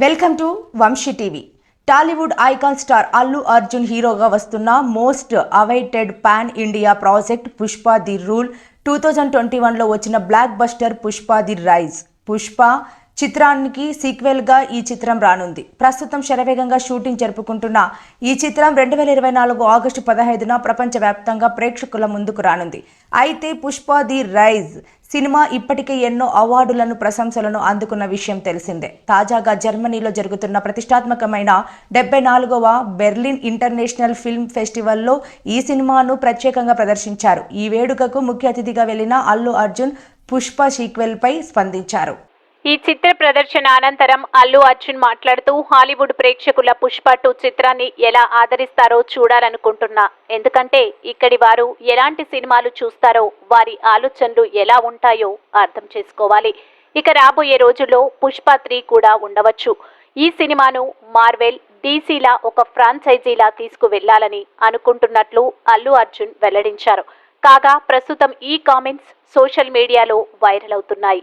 Welcome to Vamsi TV. Tollywood icon star Allu Arjun హీరోగా వస్తున్న most awaited pan India project Pushpa the rule 2021లో వచ్చిన blockbuster Pushpa the rise. Pushpa చిత్రానికి సీక్వెల్గా ఈ చిత్రం రానుంది. ప్రస్తుతం శరవేగంగా షూటింగ్ జరుపుకుంటున్న ఈ చిత్రం 2024 ఆగస్టు 15న ప్రపంచవ్యాప్తంగా ప్రేక్షకుల ముందుకు రానుంది. అయితే పుష్ప ది రైజ్ సినిమా ఇప్పటికే ఎన్నో అవార్డులను ప్రశంసలను అందుకున్న విషయం తెలిసిందే. తాజాగా జర్మనీలో జరుగుతున్న ప్రతిష్టాత్మకమైన 74వ బెర్లిన్ ఇంటర్నేషనల్ ఫిల్మ్ ఫెస్టివల్లో ఈ సినిమాను ప్రత్యేకంగా ప్రదర్శించారు. ఈ వేడుకకు ముఖ్య అతిథిగా వెళ్లిన అల్లు అర్జున్ పుష్ప సీక్వెల్పై స్పందించారు. ఈ చిత్ర ప్రదర్శన అనంతరం అల్లు అర్జున్ మాట్లాడుతూ, హాలీవుడ్ ప్రేక్షకుల పుష్ప 2 చిత్రాన్ని ఎలా ఆదరిస్తారో చూడాలనుకుంటున్నా. ఎందుకంటే ఇక్కడి వారు ఎలాంటి సినిమాలు చూస్తారో, వారి ఆలోచనలు ఎలా ఉంటాయో అర్థం చేసుకోవాలి. ఇక రాబోయే రోజుల్లో పుష్ప 3 కూడా ఉండవచ్చు. ఈ సినిమాను మార్వెల్, డీసీలా ఒక ఫ్రాంచైజీలా తీసుకువెళ్లాలని అనుకుంటున్నట్లు అల్లు అర్జున్ వెల్లడించారు. కాగా ప్రస్తుతం ఈ కామెంట్స్ సోషల్ మీడియాలో వైరల్ అవుతున్నాయి.